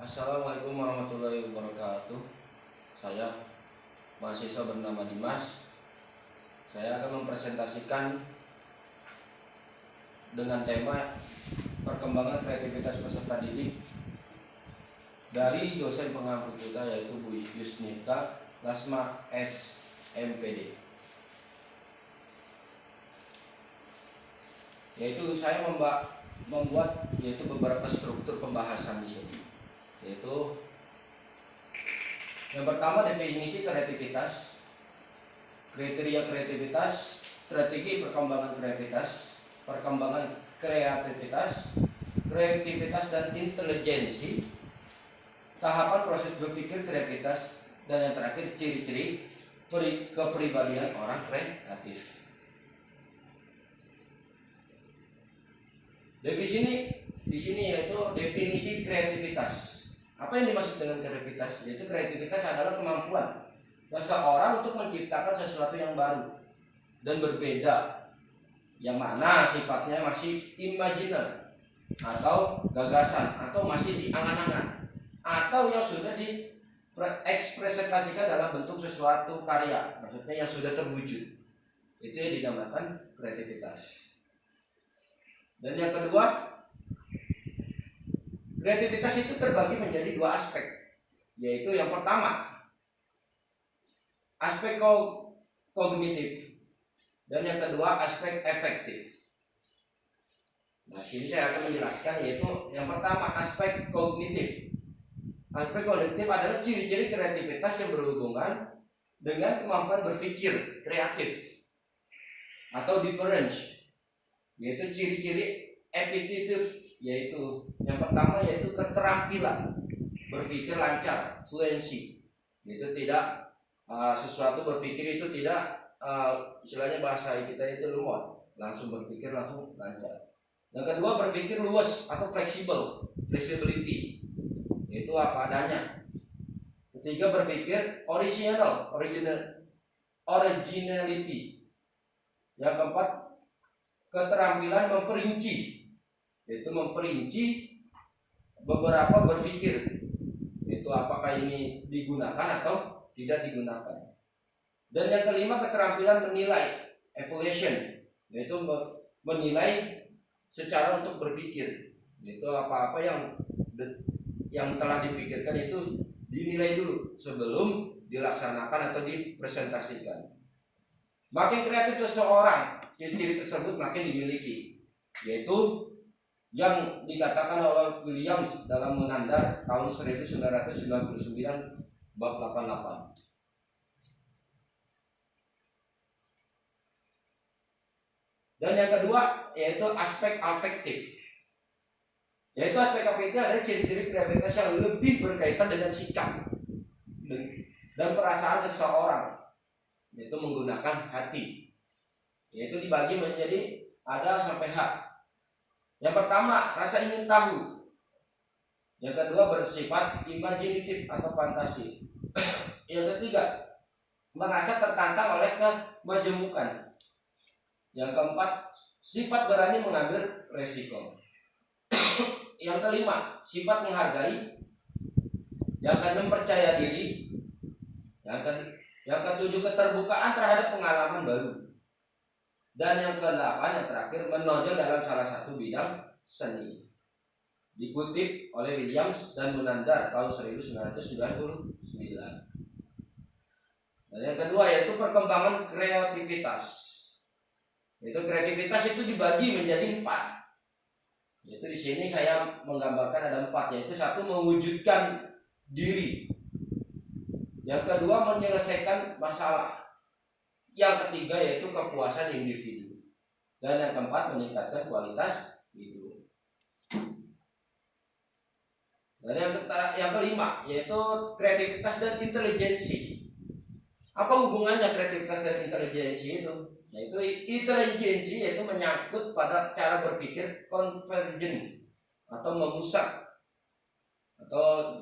Assalamualaikum warahmatullahi wabarakatuh. Saya mahasiswa bernama Dimas. Saya akan mempresentasikan dengan tema perkembangan kreativitas peserta didik dari dosen pengampu kita, yaitu Bu Yusnita Lasma SMPD. Yaitu saya membuat beberapa struktur pembahasan di sini. Yaitu yang pertama, definisi kreativitas, kriteria kreativitas, strategi perkembangan kreativitas dan intelijensi, tahapan proses berpikir kreativitas, dan yang terakhir ciri-ciri kepribadian orang kreatif. Di sini yaitu definisi kreativitas. Apa yang dimaksud dengan kreativitas? Yaitu kreativitas adalah kemampuan seseorang untuk menciptakan sesuatu yang baru dan berbeda, yang mana sifatnya masih imajiner atau gagasan, atau masih di angan-angan, atau yang sudah diekspresiasikan dalam bentuk sesuatu karya, maksudnya yang sudah terwujud. Itu yang dinamakan kreativitas. Dan yang kedua, kreativitas itu terbagi menjadi dua aspek, yaitu yang pertama aspek kognitif, dan yang kedua aspek efektif. Nah, sini saya akan menjelaskan, yaitu yang pertama aspek kognitif. Aspek kognitif adalah ciri-ciri kreativitas yang berhubungan dengan kemampuan berpikir kreatif atau difference, yaitu ciri-ciri epititif, yaitu yang pertama yaitu keterampilan berpikir lancar, fluency, itu tidak sesuatu berpikir itu tidak istilahnya bahasa kita itu lemot, langsung berpikir langsung lancar. Yang kedua berpikir luas atau flexibility, itu apa adanya. Ketiga berpikir originality. Yang keempat keterampilan memperinci, yaitu memperinci beberapa berpikir, yaitu apakah ini digunakan atau tidak digunakan. Dan yang kelima keterampilan menilai, evaluation, yaitu menilai secara untuk berpikir, yaitu apa-apa yang telah dipikirkan itu dinilai dulu sebelum dilaksanakan atau dipresentasikan. Makin kreatif seseorang, ciri-ciri tersebut makin dimiliki, yaitu yang dikatakan oleh Williams dalam Menandar tahun 1999 bab 88. Dan yang kedua yaitu aspek afektif. Yaitu aspek afektif adalah ciri-ciri kreativitas yang lebih berkaitan dengan sikap dan perasaan seseorang, yaitu menggunakan hati. Yaitu dibagi menjadi ada sampai H. Yang pertama, rasa ingin tahu. Yang kedua, bersifat imajinatif atau fantasi. Yang ketiga, merasa tertantang oleh kemajemukan. Yang keempat, sifat berani mengambil resiko. Yang kelima, sifat menghargai. Yang keenam, percaya diri. Yang ketujuh, keterbukaan terhadap pengalaman baru. Dan yang ke-8 yang terakhir, menonjol dalam salah satu bidang seni. Dikutip oleh Williams dan Menandar tahun 1999. Dan yang kedua yaitu perkembangan kreativitas. Yaitu kreativitas itu dibagi menjadi 4. Yaitu di sini saya menggambarkan ada 4, yaitu satu, mewujudkan diri. Yang kedua, menyelesaikan masalah. Yang ketiga yaitu kepuasan individu. Dan yang keempat, meningkatkan kualitas hidup. Dan yang kelima yaitu kreativitas dan intelijensi. Apa hubungannya kreativitas dan intelijensi itu? Yaitu intelijensi yaitu menyangkut pada cara berpikir konvergen atau memusat, atau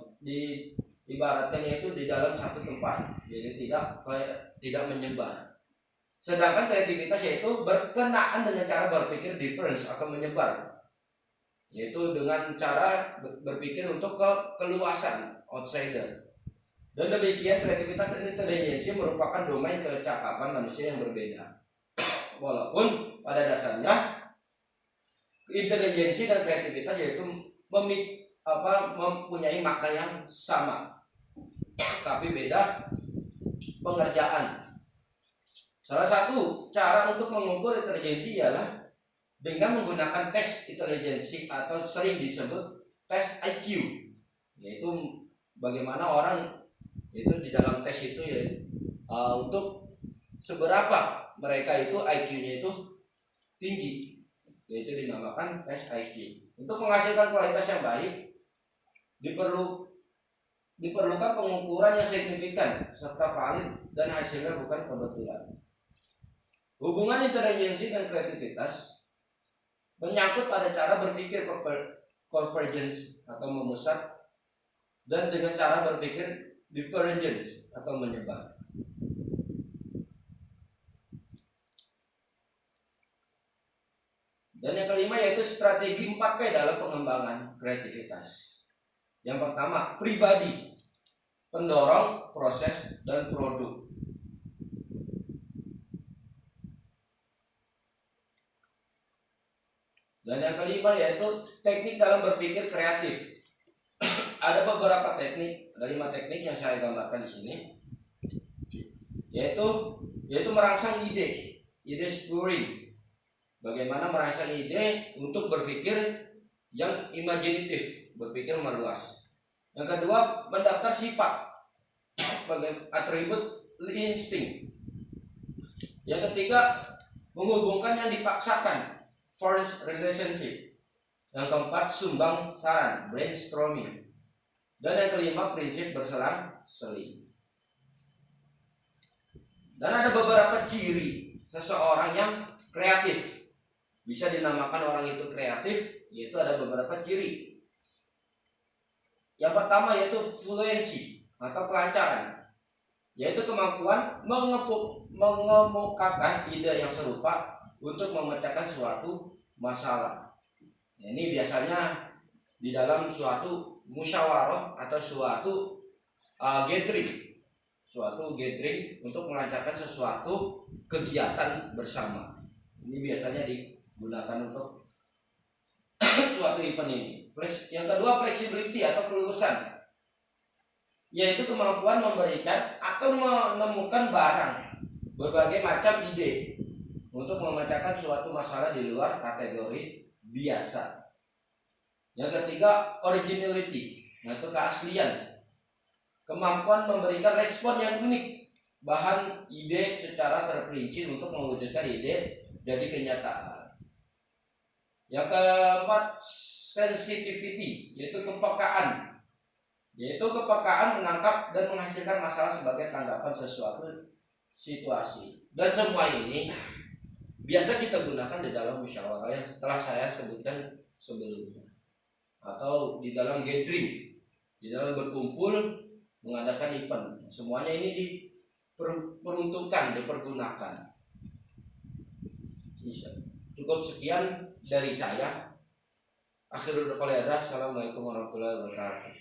ibaratkan yaitu di dalam satu tempat, jadi tidak menyebar. Sedangkan kreativitas yaitu berkenaan dengan cara berpikir difference atau menyebar, yaitu dengan cara berpikir untuk keluasan outsider. Dan demikian kreativitas dan intelijensi merupakan domain kecakapan manusia yang berbeda. Walaupun pada dasarnya intelijensi dan kreativitas yaitu mempunyai makna yang sama, tapi beda pengerjaan. Salah satu cara untuk mengukur intelijensi ialah dengan menggunakan tes intelijensi atau sering disebut tes IQ, yaitu bagaimana orang itu di dalam tes itu ya untuk seberapa mereka itu IQ-nya itu tinggi, yaitu dinamakan tes IQ. Untuk menghasilkan kualitas yang baik diperlukan pengukuran yang signifikan serta valid dan hasilnya bukan kebetulan. Hubungan intelijensi dan kreativitas menyangkut pada cara berpikir convergence atau memusat dan dengan cara berpikir divergence atau menyebar. Dan yang kelima yaitu strategi 4P dalam pengembangan kreativitas. Yang pertama, pribadi, pendorong, proses, dan produk. Dan yang kelima yaitu teknik dalam berpikir kreatif. Ada beberapa teknik, ada 5 teknik yang saya gambarkan di sini. Yaitu merangsang ide spurring. Bagaimana merangsang ide untuk berpikir yang imajinatif, berpikir meluas. Yang kedua, mendaftar sifat, atribut insting. Yang ketiga, menghubungkan yang dipaksakan, forced relationship. Yang keempat, sumbang saran, brainstorming. Dan yang kelima, prinsip berselang-seling. Dan ada beberapa ciri seseorang yang kreatif. Bisa dinamakan orang itu kreatif, yaitu ada beberapa ciri. Yang pertama yaitu fluency atau kelancaran, yaitu kemampuan mengemukakan ide yang serupa untuk memecahkan suatu masalah. Ini biasanya di dalam suatu musyawarah atau suatu gathering untuk melancarkan sesuatu kegiatan bersama. Ini biasanya digunakan untuk suatu event ini. Yang kedua, flexibility atau keluasan, yaitu kemampuan memberikan atau menemukan barang berbagai macam ide untuk memecahkan suatu masalah di luar kategori biasa. Yang ketiga, originality, yaitu keaslian, kemampuan memberikan respon yang unik bahan ide secara terperinci untuk mewujudkan ide jadi kenyataan. Yang keempat, sensitivity, yaitu kepekaan, menangkap dan menghasilkan masalah sebagai tanggapan sesuatu situasi. Dan semua ini biasa kita gunakan di dalam musyawarah yang setelah saya sebutkan sebelumnya, atau di dalam gathering, di dalam berkumpul mengadakan event. Semuanya ini dipergunakan. Cukup sekian dari saya. Akhirul qaul. Assalamualaikum warahmatullahi wabarakatuh.